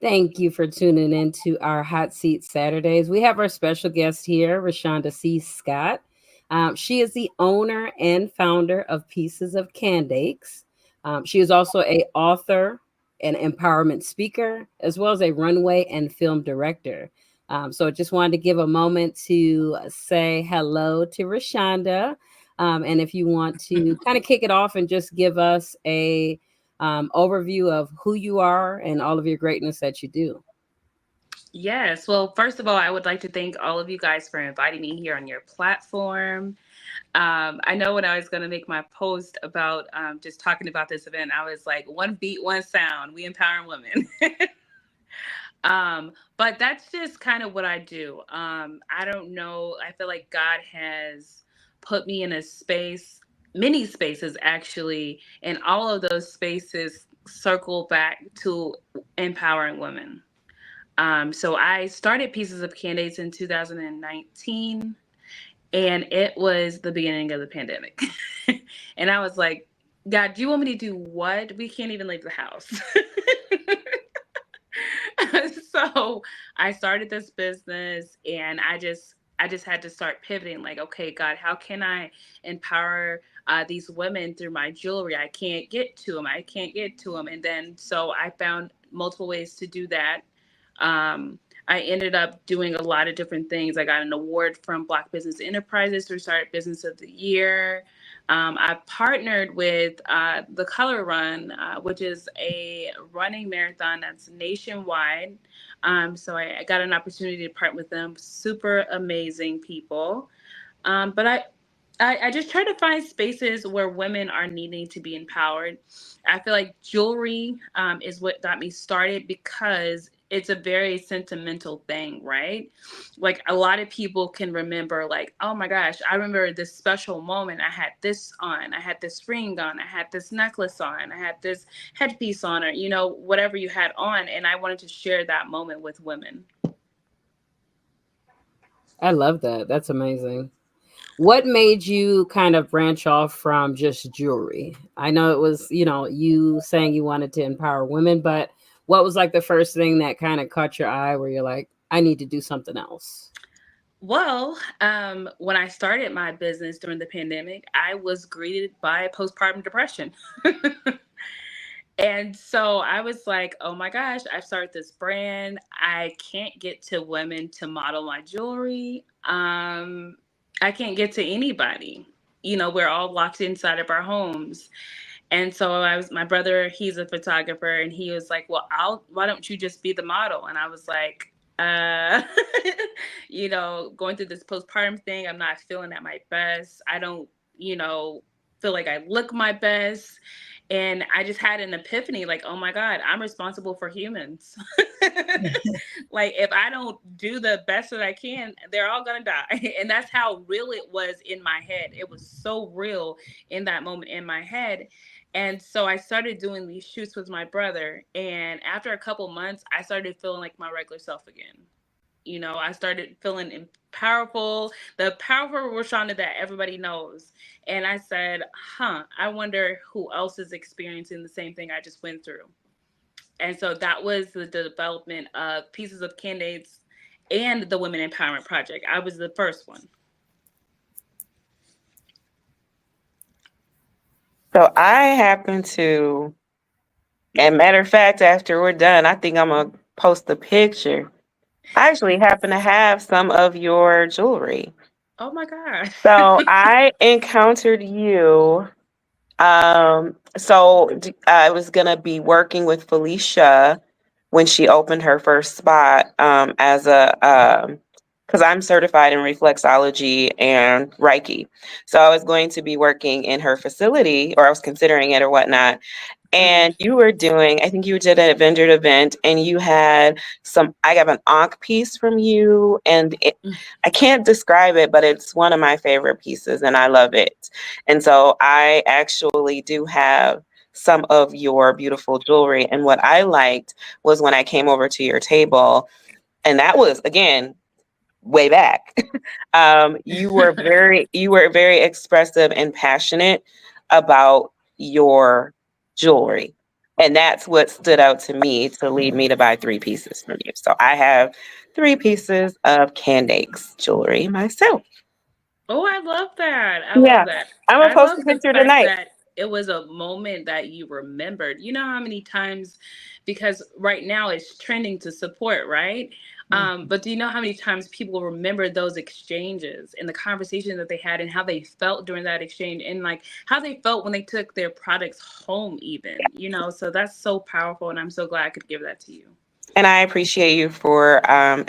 Thank you for tuning in to our Hot Seat Saturdays. We have our special guest here, Rashonda C. Scott. She is the owner and founder of Pieces of Candaches. She is also a author, an empowerment speaker, as well as a runway and film director. So I just wanted to give a moment to say hello to Rashonda. And if you want to kind of kick it off and just give us a overview of who you are and all of your greatness that you do. Yes. Well, first of all, I would like to thank all of you guys for inviting me here on your platform. I know when I was going to make my post about just talking about this event, I was like, one beat, one sound, we empowering women. But that's just kind of what I do. I don't know. I feel like God has put me in a space, many spaces actually, and all of those spaces circle back to empowering women. So I started Pieces of Candace in 2019, and it was the beginning of the pandemic. And I was like, God, do you want me to do what? We can't even leave the house. So I started this business, and I just had to start pivoting, like, okay, God, how can I empower these women through my jewelry? I can't get to them. I can't get to them. And then so I found multiple ways to do that. um, I ended up doing a lot of different things. I got an award from Black Business Enterprises for Startup Business of the Year. I partnered with the Color Run, which is a running marathon that's nationwide. So I got an opportunity to partner with them. Super amazing people. But I just try to find spaces where women are needing to be empowered. I feel like jewelry is what got me started because it's a very sentimental thing, right? Like a lot of people can remember, like, oh my gosh, I remember this special moment. I had this on, I had this ring on, I had this necklace on, I had this headpiece on, or, whatever you had on. And I wanted to share that moment with women. I love that. That's amazing. What made you kind of branch off from just jewelry? I know it was, you saying you wanted to empower women, but what was like the first thing that kind of caught your eye where you're like, I need to do something else? Well, when I started my business during the pandemic, I was greeted by postpartum depression. And so I was like, oh my gosh, I've started this brand. I can't get to women to model my jewelry. I can't get to anybody. We're all locked inside of our homes. And so my brother, he's a photographer, and he was like, well, why don't you just be the model? And I was like, uh, going through this postpartum thing, I'm not feeling at my best. I don't, feel like I look my best. And I just had an epiphany, like, oh my God, I'm responsible for humans. Like, if I don't do the best that I can, they're all gonna die. And that's how real it was in my head. It was so real in that moment in my head. And so I started doing these shoots with my brother. And after a couple months, I started feeling like my regular self again. I started feeling powerful, the powerful Rashonda that everybody knows. And I said, I wonder who else is experiencing the same thing I just went through. And so that was the development of Pieces of Candace and the Women Empowerment Project. I was the first one. So I happen to, and matter of fact, after we're done, I think I'm gonna post a picture. I actually happen to have some of your jewelry. Oh my God. So I encountered you. I was gonna be working with Felicia when she opened her first spot as because I'm certified in reflexology and Reiki. So I was going to be working in her facility, or I was considering it or whatnot. Mhm. And you were doing, I think you did a vendor event, and you had I have an Ankh piece from you, and I can't describe it, but it's one of my favorite pieces and I love it. And so I actually do have some of your beautiful jewelry. And what I liked was when I came over to your table, and that was, again, way back. You were very expressive and passionate about your jewelry. And that's what stood out to me to lead me to buy 3 pieces from you. So I have 3 pieces of Candake's jewelry myself. Oh, I love that. I love Yeah. that. I'm gonna I post a love the picture fact tonight. that it was a moment that you remembered. You know how many times, because right now it's trending to support, right? But do you know how many times people remember those exchanges and the conversation that they had and how they felt during that exchange and like how they felt when they took their products home, even, you know? So that's so powerful. And I'm so glad I could give that to you. And I appreciate you for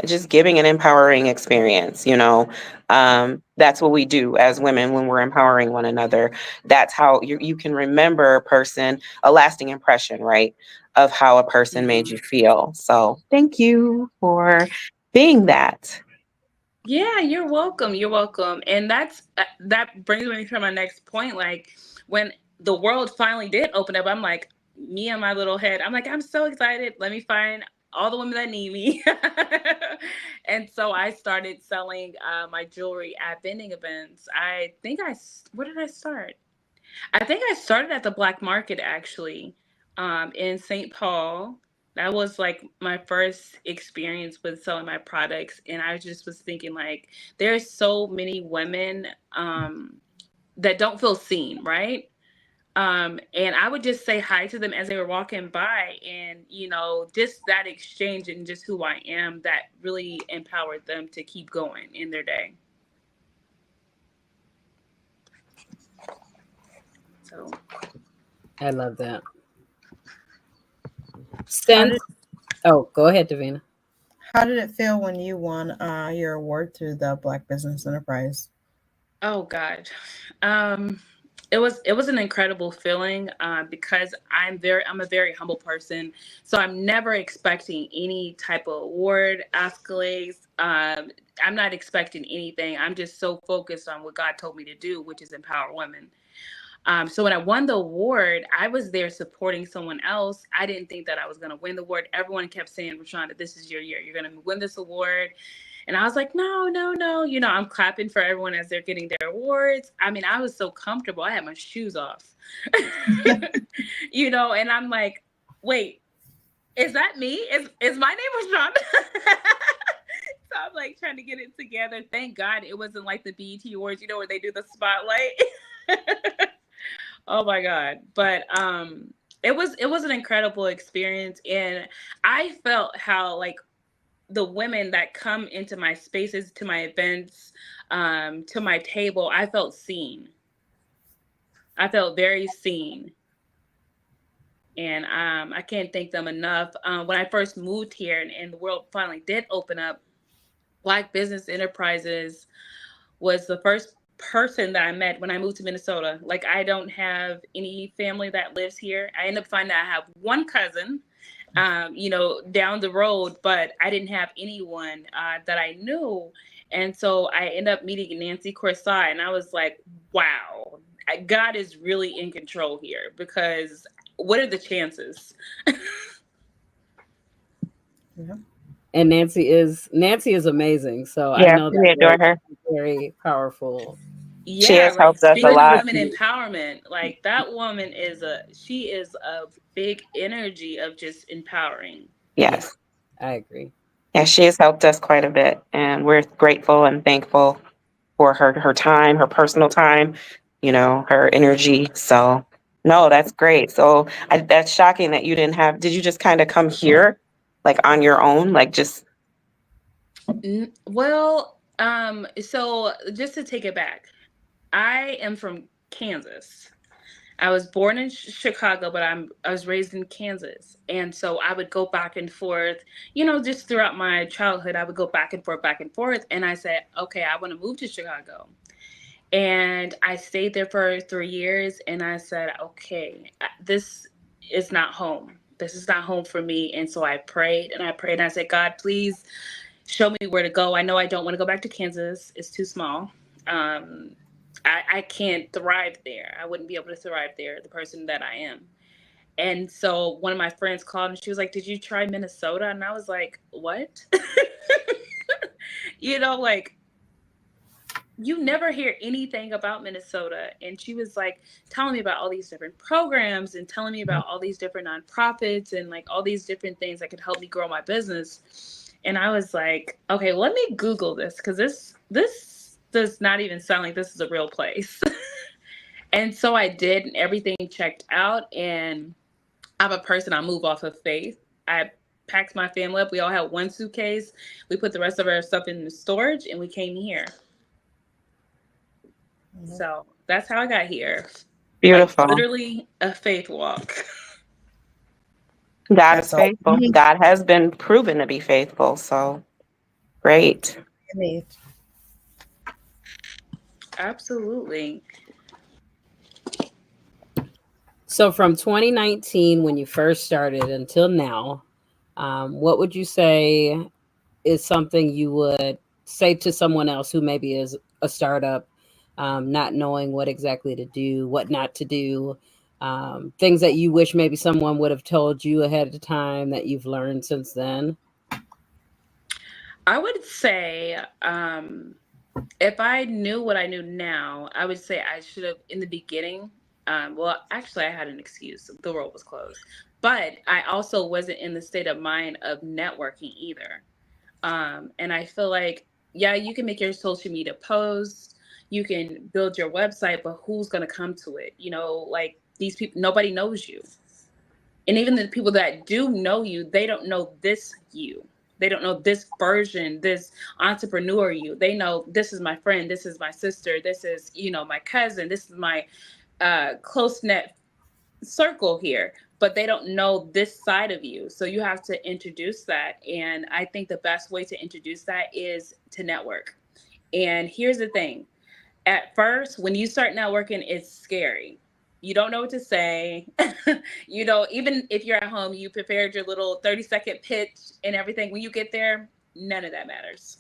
just giving an empowering experience. That's what we do as women when we're empowering one another. That's how you can remember a person, a lasting impression, right, of how a person made you feel. So thank you for being that. Yeah, you're welcome. You're welcome. And that brings me to my next point. Like when the world finally did open up, I'm like, me and my little head, I'm like, I'm so excited. Let me find all the women that need me. And so I started selling my jewelry at vending events. Where did I start? I think I started at the black market actually, in St. Paul. That was like my first experience with selling my products, and I just was thinking like, there's so many women that don't feel seen, right? And I would just say hi to them as they were walking by, and just that exchange and just who I am, that really empowered them to keep going in their day. So I love that. How Since did go ahead, Davina. how did it feel when you won your award through the Black Business Enterprise? Oh God. Um it was an incredible feeling because I'm a very humble person. So I'm never expecting any type of award, accolades. I'm not expecting anything. I'm just so focused on what God told me to do, which is empower women. So when I won the award, I was there supporting someone else. I didn't think that I was going to win the award. Everyone kept saying, Rashonda, this is your year. You're going to win this award. And I was like, no, no, no. I'm clapping for everyone as they're getting their awards. I mean, I was so comfortable. I had my shoes off, and I'm like, wait, is that me? Is my name Rashonda? So I'm like trying to get it together. Thank God it wasn't like the BET Awards, where they do the spotlight. Oh my God. But it was an incredible experience, and I felt how like the women that come into my spaces, to my events, to my table, I felt seen. I felt very seen. And I can't thank them enough. When I first moved here and the world finally did open up, Black Business Enterprises was the first person that I met when I moved to Minnesota. Like, I don't have any family that lives here. I end up finding out I have one cousin, down the road, but I didn't have anyone that I knew. And so I ended up meeting Nancy Corsai, and I was like, wow, God is really in control here, because what are the chances? Yeah. And Nancy is amazing. So I Yeah, know we that adore was her. very powerful. She Yeah, has like helped us a speaking of lot. women empowerment, like that woman she is a big energy of just empowering. Yes. I agree. Yeah, she has helped us quite a bit, and we're grateful and thankful for her time, her personal time, her energy. So, no, that's great. So, that's shocking that you didn't have. Did you just kind of come here, like on your own, like just? Well, so just to take it back, I am from Kansas. I was born in Chicago, but I was raised in Kansas, and so I would go back and forth. Just throughout my childhood, I would go back and forth. And I said, okay, I want to move to Chicago, and I stayed there for 3 years. And I said, okay, this is not home. This is not home for me. And so I prayed and I prayed and I said, God, please show me where to go. I know I don't want to go back to Kansas. It's too small. Um, I can't thrive there. I wouldn't be able to thrive there, the person that I am. And so one of my friends called and she was like, did you try Minnesota? And I was like, what? Like, you never hear anything about Minnesota. And she was like telling me about all these different programs and telling me about all these different nonprofits and like all these different things that could help me grow my business. And I was like, okay, let me Google this, because this does not even sound like this is a real place. And so I did, and everything checked out. And I'm a person, I move off of faith. I packed my family up. We all had one suitcase. We put the rest of our stuff in the storage and we came here. So that's how I got here. Beautiful. Like, literally a faith walk. God is faithful. God has been proven to be faithful. So great. Absolutely. So from 2019, when you first started until now, what would you say is something you would say to someone else who maybe is a startup, not knowing what exactly to do, what not to do, things that you wish maybe someone would have told you ahead of time that you've learned since then? I would say, if I knew what I knew now, I would say I should have, in the beginning, well, actually, I had an excuse. The world was closed. But I also wasn't in the state of mind of networking either. And I feel like, yeah, you can make your social media posts, you can build your website, but who's going to come to it? You know, like these people, nobody knows you. And even the people that do know you, they don't know this you. They don't know this version, this entrepreneur you. They know this is my friend, this is my sister, this is, you know, my cousin, this is my close knit circle here, but they don't know this side of you. So you have to introduce that. And I think the best way to introduce that is to network. And here's the thing. At first, when you start networking, it's scary. You don't know what to say. You know, even if you're at home, you prepared your little 30-second pitch and everything. When you get there, none of that matters.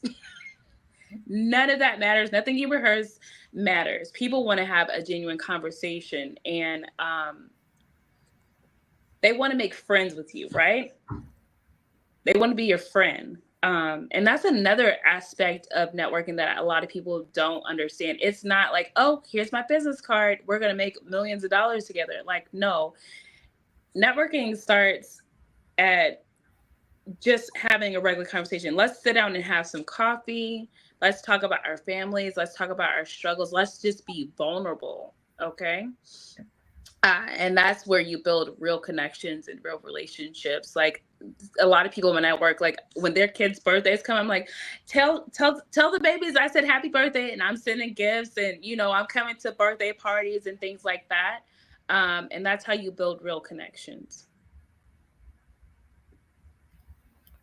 None of that matters. Nothing you rehearse matters. People want to have a genuine conversation, and they want to make friends with you, right? They want to be your friend. And that's another aspect of networking that a lot of people don't understand. It's not like, oh, here's my business card, we're going to make millions of dollars together. Like, no. Networking starts at just having a regular conversation. Let's sit down and have some coffee. Let's talk about our families. Let's talk about our struggles. Let's just be vulnerable. Okay. And that's where you build real connections and real relationships. Like a lot of people when I work, like when their kids' birthdays come, I'm like, tell the babies I said happy birthday, and I'm sending gifts, and you know, I'm coming to birthday parties and things like that. And that's how you build real connections.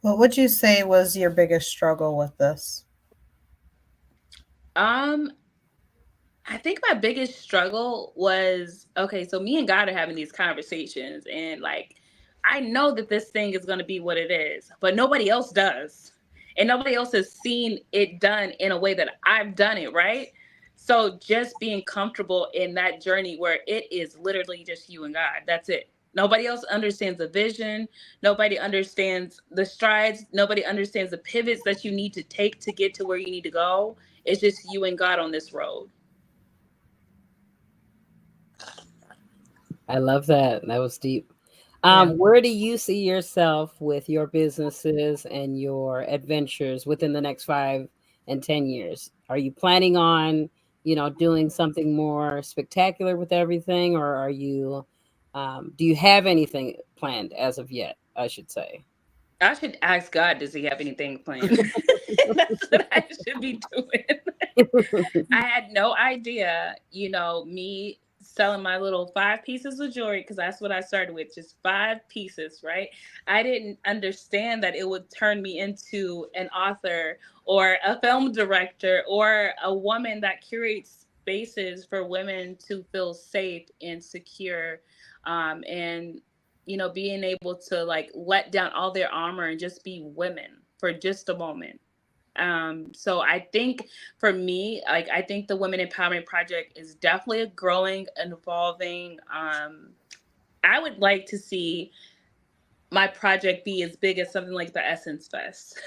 What would you say was your biggest struggle with this? I think my biggest struggle was, okay, so me and God are having these conversations, and like, I know that this thing is going to be what it is, but nobody else does. And nobody else has seen it done in a way that I've done it, right? So just being comfortable in that journey where it is literally just you and God. That's it. Nobody else understands the vision. Nobody understands the strides. Nobody understands the pivots that you need to take to get to where you need to go. It's just you and God on this road. I love that. That was deep. Yeah. Where do you see yourself with your businesses and your adventures within the next 5 and 10 years? Are you planning on, doing something more spectacular with everything, or are you, do you have anything planned as of yet, I should say? I should ask God, does he have anything planned? That's what I should be doing. I had no idea, me selling my little 5 pieces of jewelry, because that's what I started with, just 5 pieces, right? I didn't understand that it would turn me into an author or a film director or a woman that curates spaces for women to feel safe and secure, and being able to like let down all their armor and just be women for just a moment. So I think for me, like, I think the Women Empowerment Project is definitely a growing and evolving. I would like to see my project be as big as something like the Essence Fest.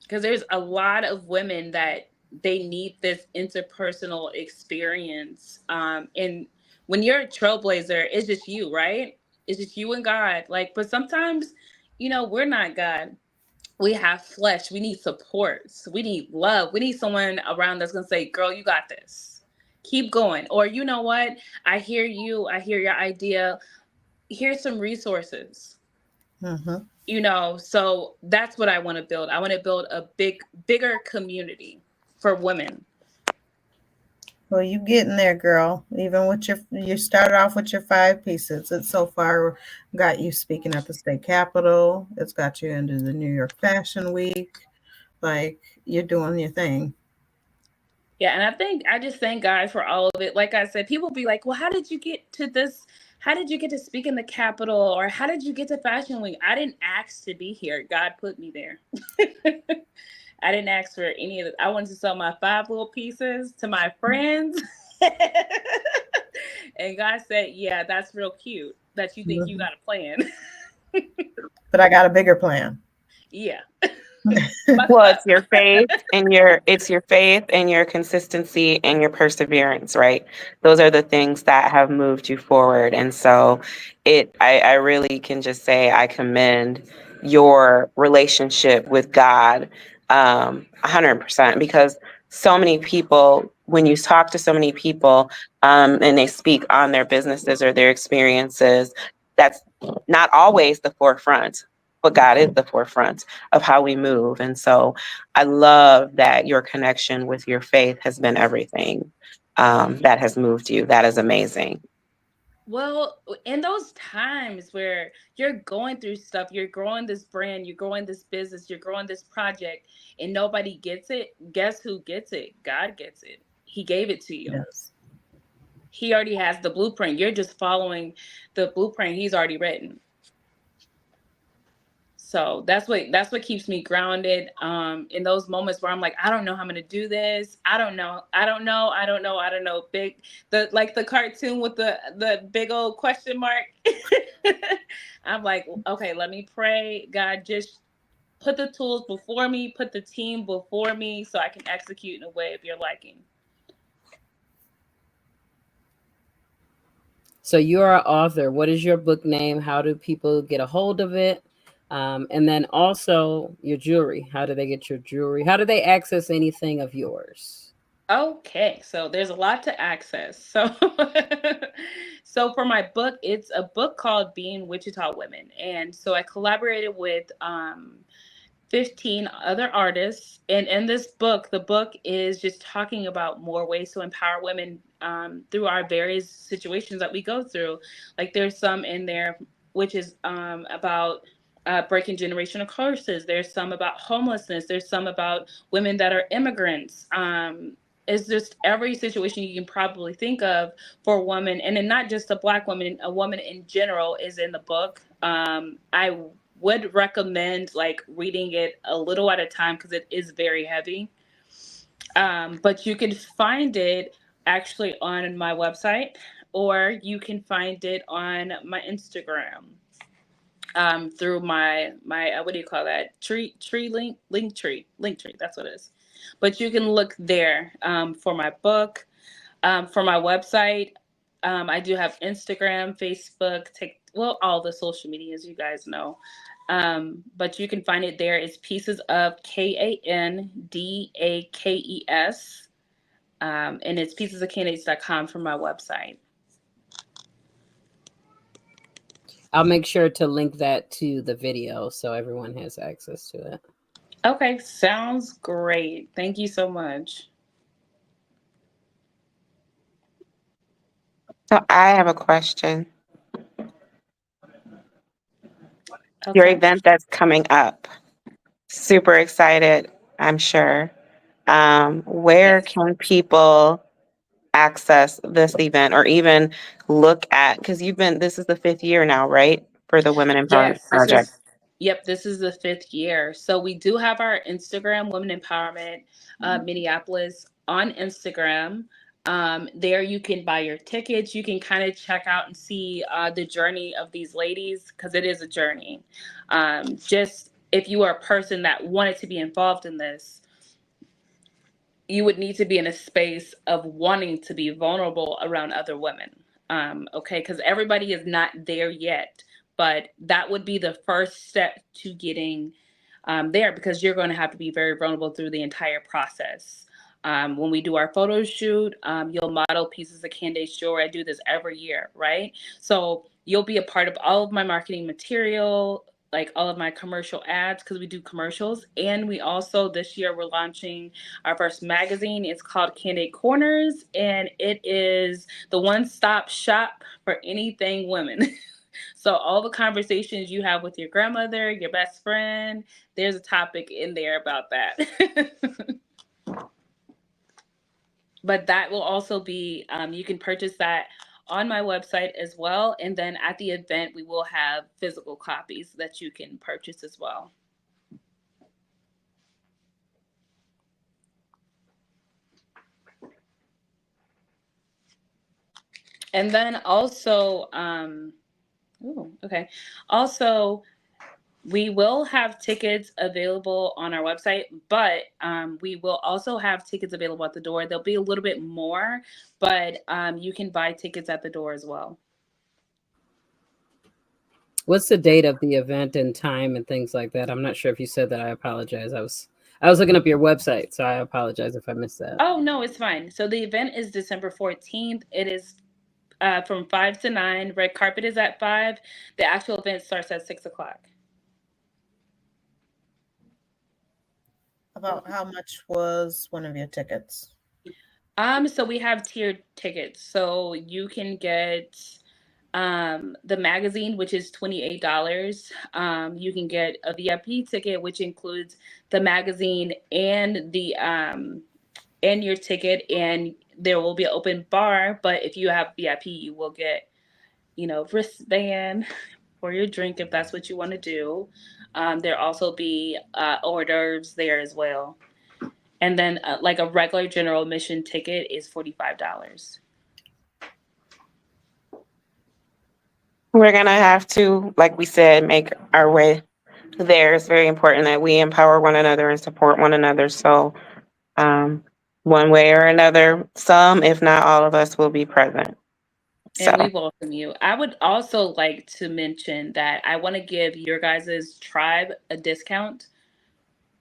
Because there's a lot of women that they need this interpersonal experience. And when you're a trailblazer, it's just you, right? It's just you and God. Like, but sometimes, we're not God. We have flesh. We need supports. We need love. We need someone around that's going to say, girl, you got this. Keep going. Or, you know what? I hear you. I hear your idea. Here's some resources. So that's what I want to build. I want to build a bigger community for women. Well, you getting there, girl. Even with you started off with your 5 pieces. It so far got you speaking at the state capitol. It's got you into the New York Fashion Week. Like, you're doing your thing. Yeah, and I just thank God for all of it. Like I said, people be like, well, how did you get to this? How did you get to speak in the Capitol? Or how did you get to Fashion Week? I didn't ask to be here. God put me there. I didn't ask for any of it. I wanted to sell my 5 little pieces to my friends. And God said, yeah, that's real cute that you think you got a plan. But I got a bigger plan. Yeah. Well, it's your faith and your consistency and your perseverance, right? Those are the things that have moved you forward. And so I really can just say I commend your relationship with God 100%, because so many people, when you talk to so many people and they speak on their businesses or their experiences, that's not always the forefront, but God is the forefront of how we move. And so I love that your connection with your faith has been everything that has moved you. That is amazing. Well, in those times where you're going through stuff, you're growing this brand, you're growing this business, you're growing this project, and nobody gets it, guess who gets it? God gets it. He gave it to you. Yes. He already has the blueprint. You're just following the blueprint he's already written. So that's what keeps me grounded in those moments where I'm like, I don't know how I'm gonna do this. I don't know. The cartoon with the big old question mark. I'm like, okay, let me pray. God, just put the tools before me, put the team before me so I can execute in a way of your liking. So you're an author. What is your book name? How do people get a hold of it? And then also your jewelry. How do they get your jewelry? How do they access anything of yours? Okay, so there's a lot to access. So for my book, it's a book called Being Wichita Women. And so I collaborated with 15 other artists. And in this book, the book is just talking about more ways to empower women through our various situations that we go through. Like there's some in there which is about breaking generational curses. There's some about homelessness. There's some about women that are immigrants. It's just every situation you can probably think of for a woman, and then not just a Black woman, a woman in general is in the book. I would recommend like reading it a little at a time because it is very heavy. But you can find it actually on my website, or you can find it on my Instagram through my what do you call that, link tree, that's what it is. But you can look there for my book, for my website. I do have Instagram, Facebook, all the social medias you guys know. But you can find it there. It's Pieces of KANDAKES. And it's piecesofcandates.com for my website. I'll make sure to link that to the video so everyone has access to it. Okay, sounds great. Thank you so much. So I have a question. Okay. Your event that's coming up, super excited, I'm sure. Where Yes. can people access this event or even look at, because this is the 5th year now, right? For the Women Empowerment Yes, Project. this is the 5th year. So we do have our Instagram, Women Empowerment Minneapolis on Instagram. There you can buy your tickets. You can kind of check out and see the journey of these ladies, because it is a journey. Just if you are a person that wanted to be involved in this, you would need to be in a space of wanting to be vulnerable around other women. Okay, because everybody is not there yet, but that would be the first step to getting there, because you're going to have to be very vulnerable through the entire process. When we do our photo shoot, you'll model pieces of Candace jewelry. I do this every year, right? So you'll be a part of all of my marketing material, like all of my commercial ads, because we do commercials. And we also, this year, we're launching our first magazine. It's called Candid Corners, and it is the one-stop shop for anything women. So all the conversations you have with your grandmother, your best friend, there's a topic in there about that. But that will also be, you can purchase that on my website as well. And then at the event, we will have physical copies that you can purchase as well. And then also, okay. Also, we will have tickets available on our website, but we will also have tickets available at the door. There'll be a little bit more, but you can buy tickets at the door as well. What's the date of the event and time and things like that? I'm not sure if you said that. I apologize. I was looking up your website, so I apologize if I missed that. Oh, no, it's fine. So the event is December 14th. It is from 5 to 9. Red carpet is at 5. The actual event starts at 6 o'clock. About how much was one of your tickets? So we have tiered tickets. So you can get the magazine, which is $28. You can get a VIP ticket, which includes the magazine and the and your ticket, and there will be an open bar. But if you have VIP, you will get, wristband for your drink if that's what you want to do. There'll also be hors d'oeuvres there as well. And then like a regular general admission ticket is $45. We're going to have to, like we said, make our way there. It's very important that we empower one another and support one another. So one way or another, some, if not all of us, will be present. And we welcome you. I would also like to mention that I want to give your guys' tribe a discount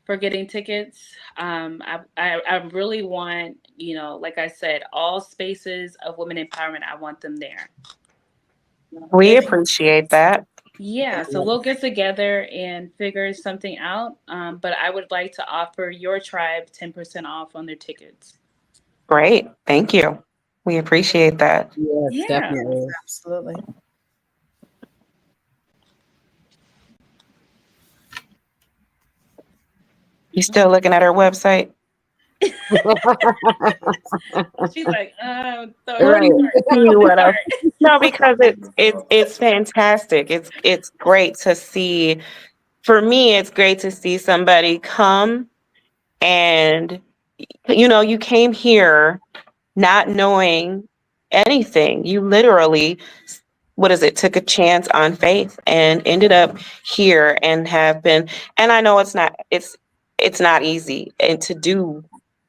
for getting tickets. I really want, like I said, all spaces of women empowerment, I want them there. We appreciate that. Yeah, so we'll get together and figure something out. But I would like to offer your tribe 10% off on their tickets. Great. Thank you. We appreciate that. Yes, definitely. Absolutely. You still looking at our website? She's like, Right. No, because it's fantastic. It's great to see. For me, it's great to see somebody come and you came here not knowing anything. You literally, took a chance on faith and ended up here and have been. And I know it's not easy and to do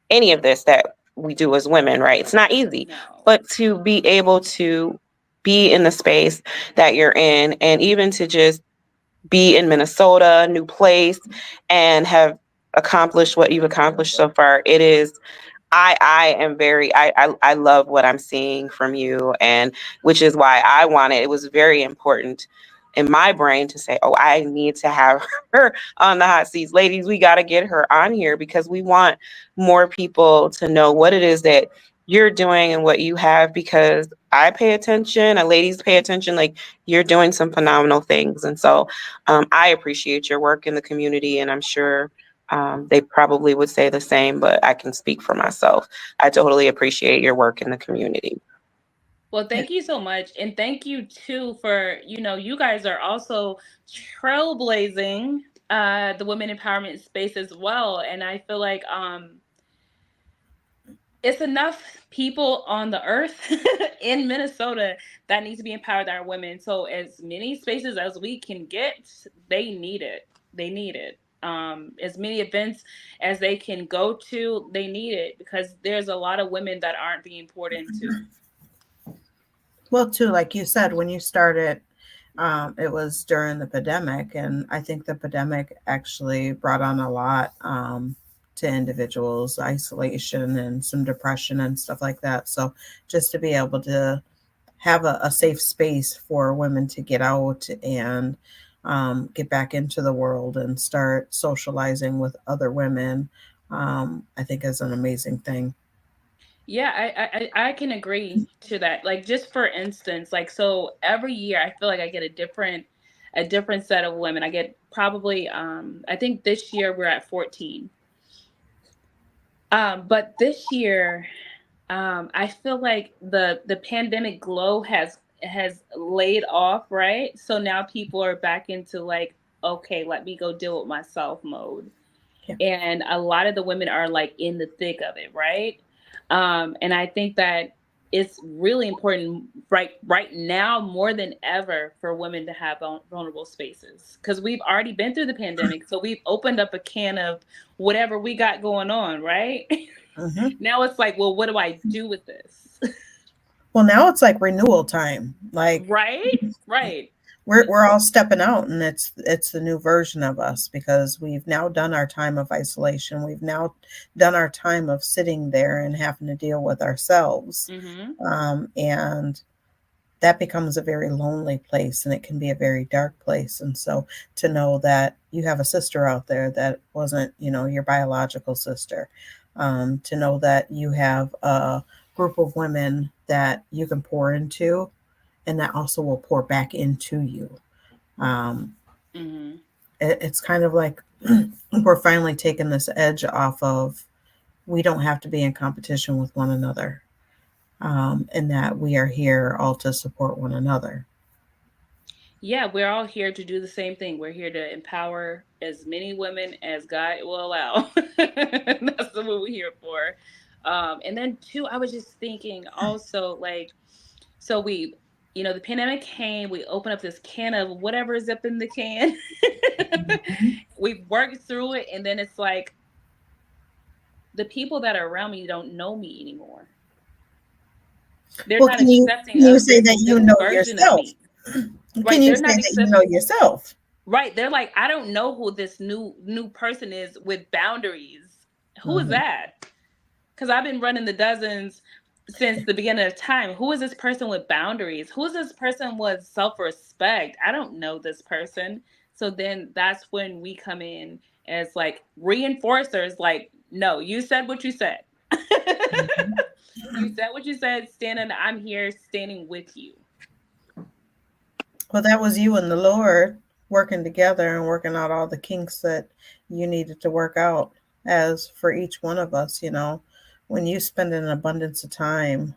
any of this that we do as women, right? It's not easy, but to be able to be in the space that you're in, and even to just be in Minnesota, new place, and have accomplished what you've accomplished so far. It is, I love what I'm seeing from you, and which is why it was very important in my brain to say, oh, I need to have her on the hot seats. Ladies, we got to get her on here because we want more people to know what it is that you're doing and what you have, because I pay attention and ladies pay attention. Like, you're doing some phenomenal things. And so I appreciate your work in the community, and I'm sure they probably would say the same, but I can speak for myself. I totally appreciate your work in the community. Well, thank you so much. And thank you too for, you guys are also trailblazing the women empowerment space as well. And I feel like it's enough people on the earth in Minnesota that need to be empowered that are women. So as many spaces as we can get, they need it. They need it. as many events as they can go to. They need it because there's a lot of women that aren't being poured into. Well, too, like you said, when you started, it was during the pandemic, and I think the pandemic actually brought on a lot to individuals, isolation and some depression and stuff like that. So just to be able to have a safe space for women to get out and get back into the world and start socializing with other women, I think is an amazing thing. Yeah, I can agree to that. Like just for instance, like so every year I feel like I get a different set of women. I get probably I think this year we're at 14. But this year I feel like the pandemic glow has laid off, right? So now people are back into like, okay, let me go deal with myself mode. Yeah. And a lot of the women are like in the thick of it, right? And I think that it's really important right now more than ever for women to have vulnerable spaces because we've already been through the pandemic, so we've opened up a can of whatever we got going on, right? Mhm. Now it's like, well, what do I do with this? Well, now it's like renewal time. Like Right. we're all stepping out, and it's the new version of us because we've now done our time of isolation. We've now done our time of sitting there and having to deal with ourselves, Mm-hmm. and that becomes a very lonely place, and it can be a very dark place. And so to know that you have a sister out there that wasn't, your biological sister, to know that you have a group of women that you can pour into and that also will pour back into you. Um, Mm-hmm. it's kind of like we're finally taking this edge off of we don't have to be in competition with one another, and that we are here all to support one another. Yeah, we're all here to do the same thing. We're here to empower as many women as God will allow. That's what we're here for. And then too, I was just thinking also like, so we, the pandemic came, we opened up this can of whatever is up in the can. Mhm. We've worked through it, and then it's like the people that are around me don't know me anymore. They're Well, not can accepting you of say that you this know version of yourself? me. Can Right? you They're say not that you know accepting. yourself? Right. They're like, I don't know who this new person is with boundaries. Who is Mhm. that? Because I've been running the dozens since the beginning of time. Who is this person with boundaries? Who is this person with self-respect? I don't know this person. So then that's when we come in as like reinforcers, like, no, you said what you said. Mhm. You said what you said, standing, I'm here standing with you. Well, that was you and the Lord working together and working out all the kinks that you needed to work out. As for each one of us, when you spend an abundance of time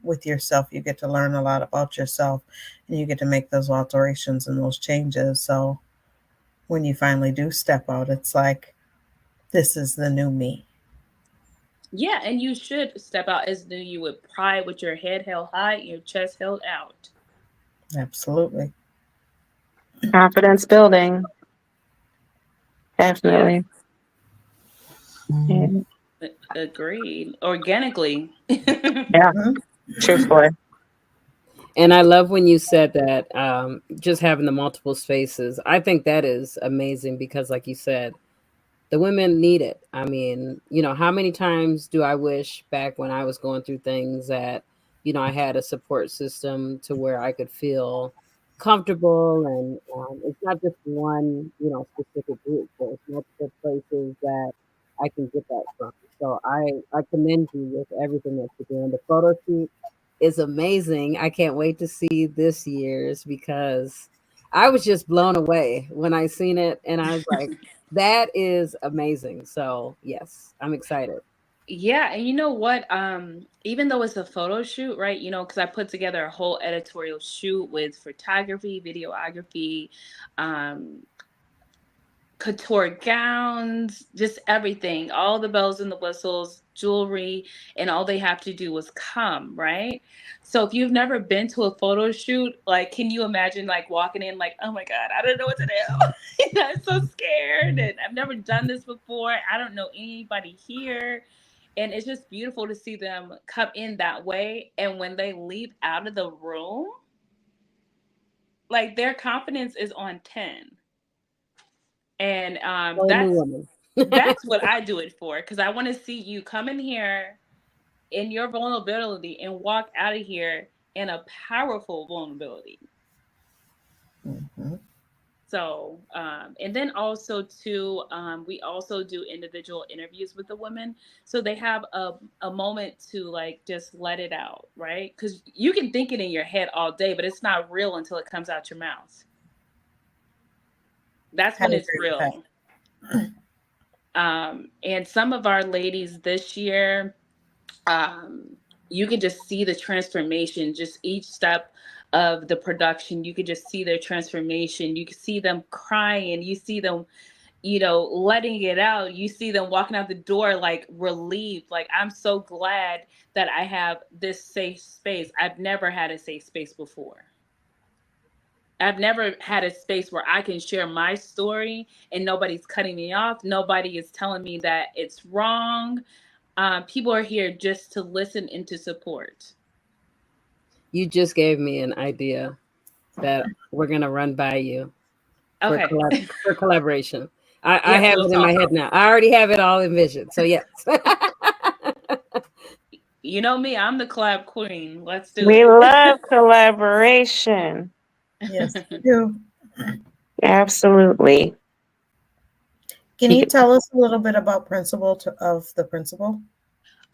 with yourself, you get to learn a lot about yourself and you get to make those alterations and those changes. So when you finally do step out, it's like, this is the new me. Yeah, and you should step out as new you with pride, with your head held high, your chest held out. Absolutely. Confidence building. Yes, Definitely. Yeah. agreed. Organically. Yeah. Mhm. Truthfully. And I love when you said that just having the multiple spaces. I think that is amazing because, like you said, the women need it. I mean, how many times do I wish back when I was going through things that, I had a support system to where I could feel comfortable and it's not just one, specific group. There's multiple places that I can get that from. So I commend you with everything that you're doing. The photo shoot is amazing. I can't wait to see this year's because I was just blown away when I seen it and I was like, that is amazing. So yes, I'm excited. Yeah, and you know what? Even though it's a photo shoot, right? Because I put together a whole editorial shoot with photography, videography, um, couture gowns, just everything, all the bells and the whistles, jewelry, and all they have to do is come, right? So if you've never been to a photo shoot, like, can you imagine like walking in like, oh my God, I don't know what to do. I'm so scared and I've never done this before. I don't know anybody here. And it's just beautiful to see them come in that way. And when they leave out of the room, like their confidence is on 10. And that's what I do it for, because I want to see you come in here in your vulnerability and walk out of here in a powerful vulnerability. Mm-hmm. So, and then also too, we also do individual interviews with the women, so they have a moment to like just let it out, right? Because you can think it in your head all day, but it's not real until it comes out your mouth. That's when it's real. And some of our ladies this year, you can just see the transformation, just each step of the production. You could just see their transformation. You can see them crying. You see them, letting it out. You see them walking out the door like relieved. Like, I'm so glad that I have this safe space. I've never had a safe space before. I've never had a space where I can share my story and nobody's cutting me off. Nobody is telling me that it's wrong. People are here just to listen and to support. You just gave me an idea that we're going to run by you for collaboration. I have it in my head now. I already have it all envisioned. So yes. You know me, I'm the collab queen. Let's do it. We love collaboration. Yes, we do. Absolutely. Can you tell us a little bit about of the principal?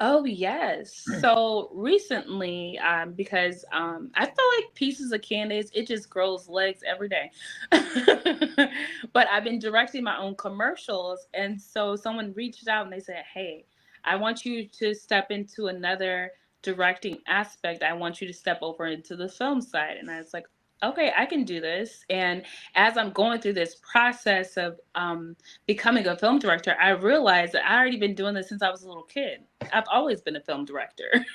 Oh, yes. So recently, because I feel like Pieces of Candace, it just grows legs every day. But I've been directing my own commercials. And so someone reached out and they said, hey, I want you to step into another directing aspect. I want you to step over into the film side. And I was like, okay, I can do this. And as I'm going through this process of becoming a film director, I realized that I already been doing this since I was a little kid. I've always been a film director.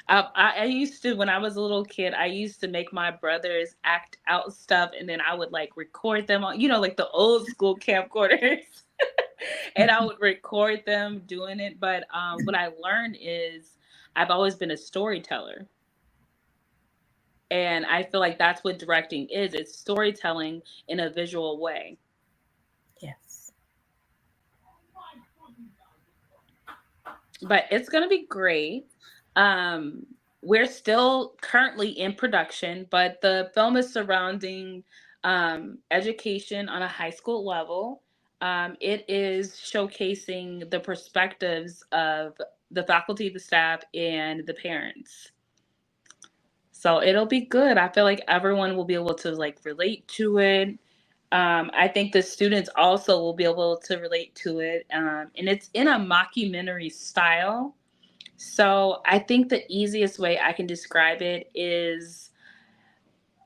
I used to, when I was a little kid, I used to make my brothers act out stuff, and then I would like record them on, like the old school camcorders. And I would record them doing it. But what I learned is I've always been a storyteller. And I feel like that's what directing is. It's storytelling in a visual way. Yes. But it's going to be great. We're still currently in production, but the film is surrounding education on a high school level. It is showcasing the perspectives of the faculty, the staff, and the parents. So it'll be good. I feel like everyone will be able to like relate to it. I think the students also will be able to relate to it. And it's in a mockumentary style. So I think the easiest way I can describe it is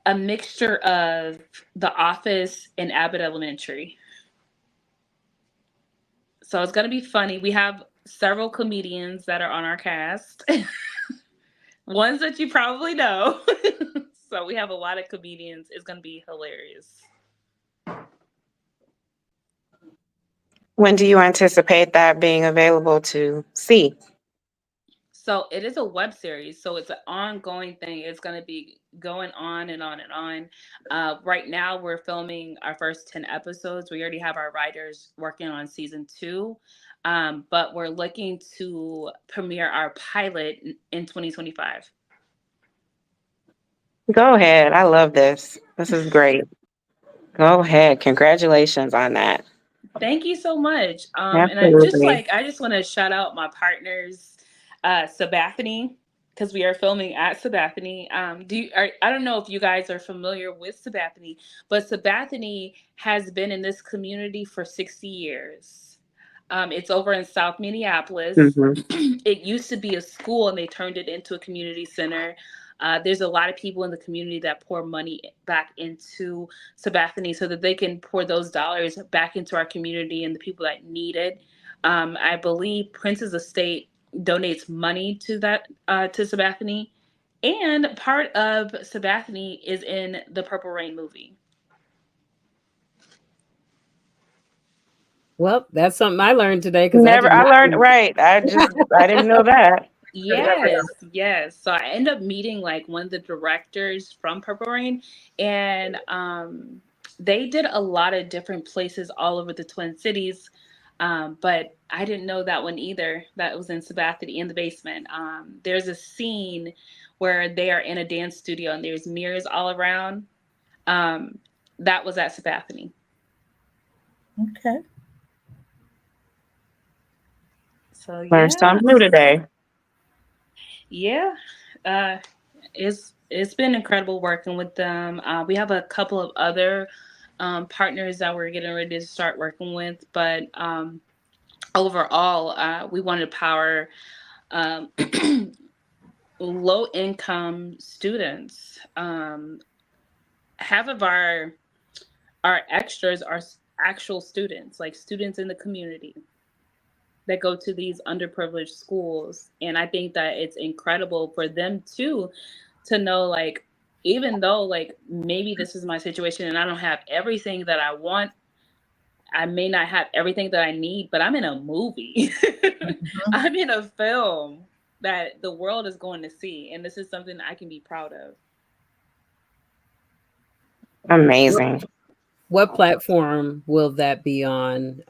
a mixture of The Office and Abbott Elementary. So it's going to be funny. We have several comedians that are on our cast. Ones that you probably know. So we have a lot of comedians. It's going to be hilarious. When do you anticipate that being available to see? So it is a web series. So it's an ongoing thing. It's going to be going on and on and on. Right now, we're filming our first 10 episodes. We already have our writers working on season 2. But we're looking to premiere our pilot in 2025. Go ahead. I love this. This is great. Go ahead. Congratulations on that. Thank you so much. And I just want to shout out my partners, Sabathani, because we are filming at Sabathani. I don't know if you guys are familiar with Sabathani, but Sabathani has been in this community for 60 years. It's over in South Minneapolis. Mm-hmm. It used to be a school and they turned it into a community center. There's a lot of people in the community that pour money back into Sabathani so that they can pour those dollars back into our community and the people that need it. I believe Prince's estate donates money to that to Sabathani, and part of Sabathani is in the Purple Rain movie. Well, that's something I learned today because I learned, right. I didn't know that. Yes. So I ended up meeting like one of the directors from Purple Rain, and they did a lot of different places all over the Twin Cities. But I didn't know that one either. That was in Sabathani in the basement. There's a scene where they are in a dance studio and there's mirrors all around. That was at Sabathani. Okay. So yeah. Learned something new today. Yeah. It's been incredible working with them. We have a couple of other partners that we're getting ready to start working with, but overall, we want to power low income students. Half of our extras are actual students, like students in the community that go to these underprivileged schools. And I think that it's incredible for them too to know, like, even though like maybe this is my situation and I don't have everything that I want, I may not have everything that I need, but I'm in a movie. I'm in a film that the world is going to see. And this is something I can be proud of. Amazing. What platform will that be on?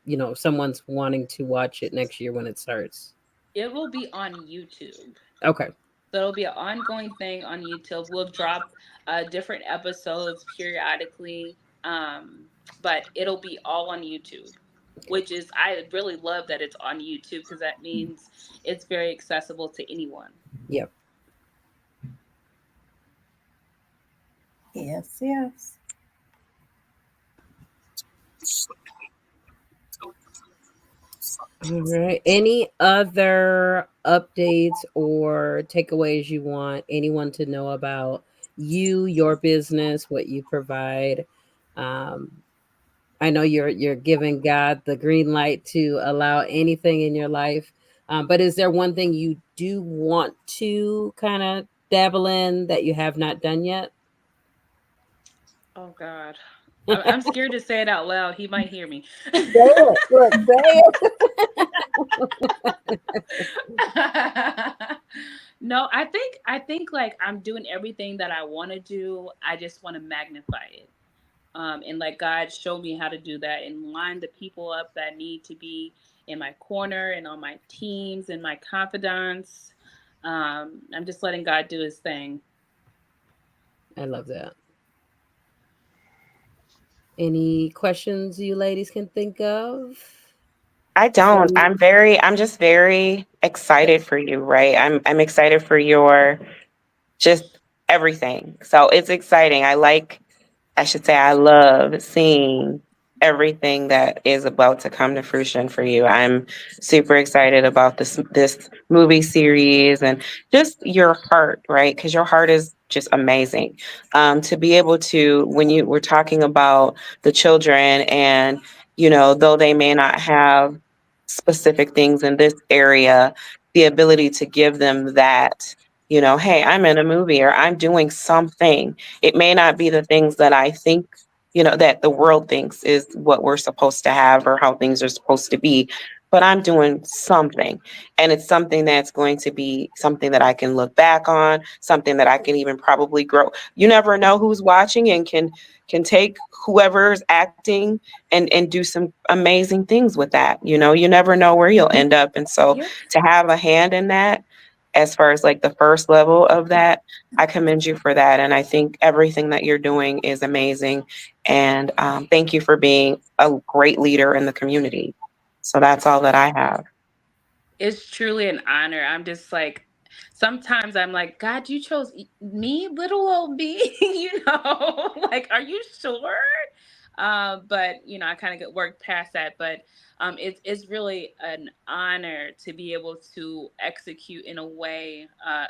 If someone's wanting to watch it next year when it starts. It will be on YouTube. Okay. So it'll be an ongoing thing on YouTube. We'll drop different episodes periodically, but it'll be all on YouTube, which is, I really love that it's on YouTube because that means it's very accessible to anyone. Yep. Yes. All right. Any other updates or takeaways you want anyone to know about you, your business, what you provide? I know you're giving God the green light to allow anything in your life, but is there one thing you do want to kind of dabble in that you have not done yet? Oh God. I'm scared to say it out loud. He might hear me. Say it. Look, say it. No, I think like I'm doing everything that I want to do. I just want to magnify it. And like God showed me how to do that and line the people up that need to be in my corner and on my teams and my confidants. I'm just letting God do his thing. I love that. Any questions you ladies can think of? I don't. I'm just very excited for you, right? I'm excited for your just everything. So it's exciting. I love seeing everything that is about to come to fruition for you. I'm super excited about this movie series and just your heart, right? Because your heart is just amazing. To be able to, when you were talking about the children and, though they may not have specific things in this area, the ability to give them that, hey, I'm in a movie or I'm doing something. It may not be the things that I think, that the world thinks is what we're supposed to have or how things are supposed to be, but I'm doing something. And it's something that's going to be something that I can look back on, something that I can even probably grow. You never know who's watching and can take whoever's acting and do some amazing things with that. You never know where you'll end up. And so to have a hand in that, as far as like the first level of that, I commend you for that. And I think everything that you're doing is amazing. And thank you for being a great leader in the community. So that's all that I have. It's truly an honor. I'm just like, sometimes I'm like, God, you chose me, little old me, like, are you sure? But I kind of worked past that. But it's really an honor to be able to execute in a way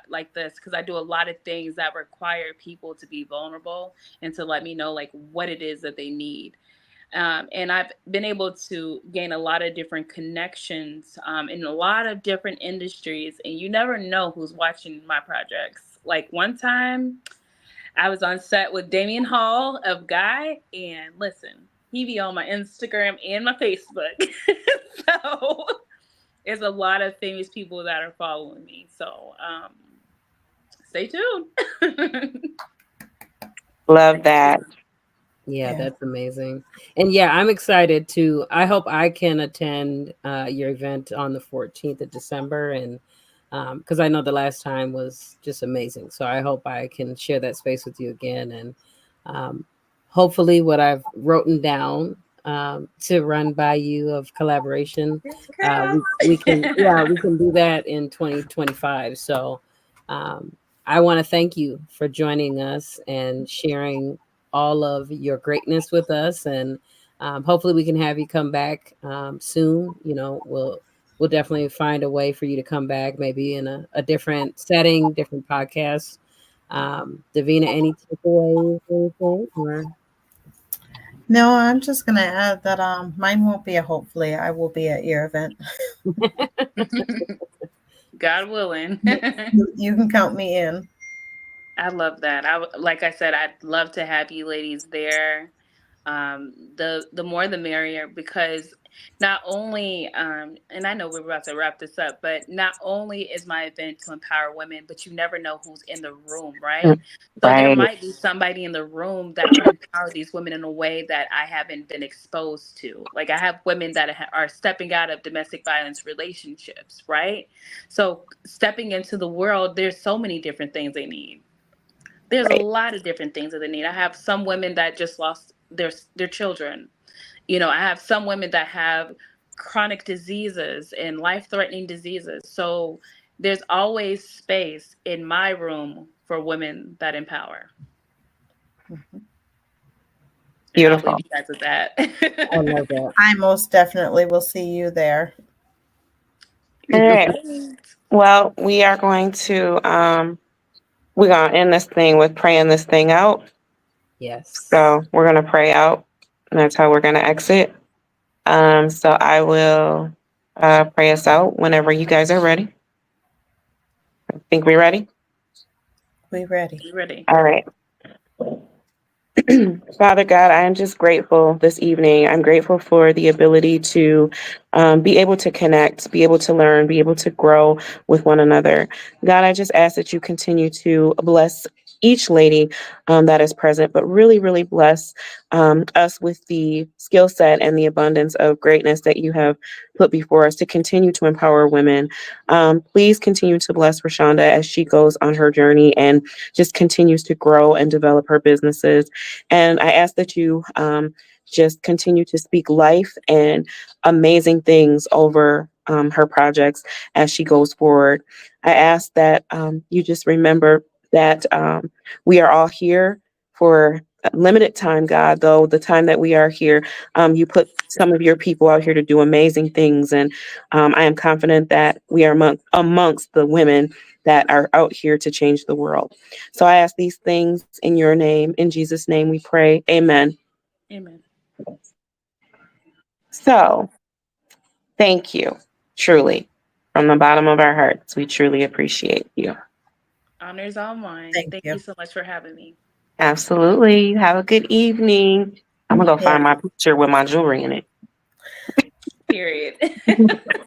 like this, because I do a lot of things that require people to be vulnerable and to let me know like what it is that they need. And I've been able to gain a lot of different connections in a lot of different industries, and you never know who's watching my projects. Like one time, I was on set with Damian Hall of Guy, and listen, he be on my Instagram and my Facebook. So there's a lot of famous people that are following me. So stay tuned. Love that. Yeah, that's amazing. And yeah, I'm excited too. I hope I can attend your event on the 14th of December. And because I know the last time was just amazing. So I hope I can share that space with you again. And hopefully what I've written down to run by you of collaboration, we can do that in 2025. So I want to thank you for joining us and sharing all of your greatness with us, and hopefully we can have you come back soon. We'll definitely find a way for you to come back, maybe in a different setting, different podcast. Davina, any takeaways or anything? Or? No, I'm just going to add that mine won't be a hopefully. I will be at your event. God willing. You can count me in. I love that. Like I said, I'd love to have you ladies there. The more the merrier, because not only, and I know we're about to wrap this up, but not only is my event to empower women, but you never know who's in the room, right? So there might be somebody in the room that can empower these women in a way that I haven't been exposed to. Like I have women that are stepping out of domestic violence relationships, right? So stepping into the world, there's so many different things they need. There's a lot of different things that they need. I have some women that just lost their children. I have some women that have chronic diseases and life-threatening diseases. So there's always space in my room for women that empower. Mm-hmm. Beautiful. I'll leave you guys with that. I love that. I most definitely will see you there. All right. Well, we are going to we're going to end this thing with praying this thing out. Yes. So we're going to pray out, and that's how we're going to exit. So I will pray us out whenever you guys are ready. I think we're ready. We're ready. You ready? All right. Father God, I am just grateful this evening. I'm grateful for the ability to be able to connect, be able to learn, be able to grow with one another. God, I just ask that you continue to bless each lady that is present, but really, really bless us with the skill set and the abundance of greatness that you have put before us to continue to empower women. Please continue to bless Rashonda as she goes on her journey and just continues to grow and develop her businesses. And I ask that you just continue to speak life and amazing things over her projects as she goes forward. I ask that you just remember that we are all here for a limited time, God, though the time that we are here, you put some of your people out here to do amazing things. And I am confident that we are amongst the women that are out here to change the world. So I ask these things in your name. In Jesus' name we pray. Amen. Amen. So thank you, truly, from the bottom of our hearts. We truly appreciate you. Honor's all mine. Thank you so much for having me. Absolutely. Have a good evening. I'm going to go find my picture with my jewelry in it. Period.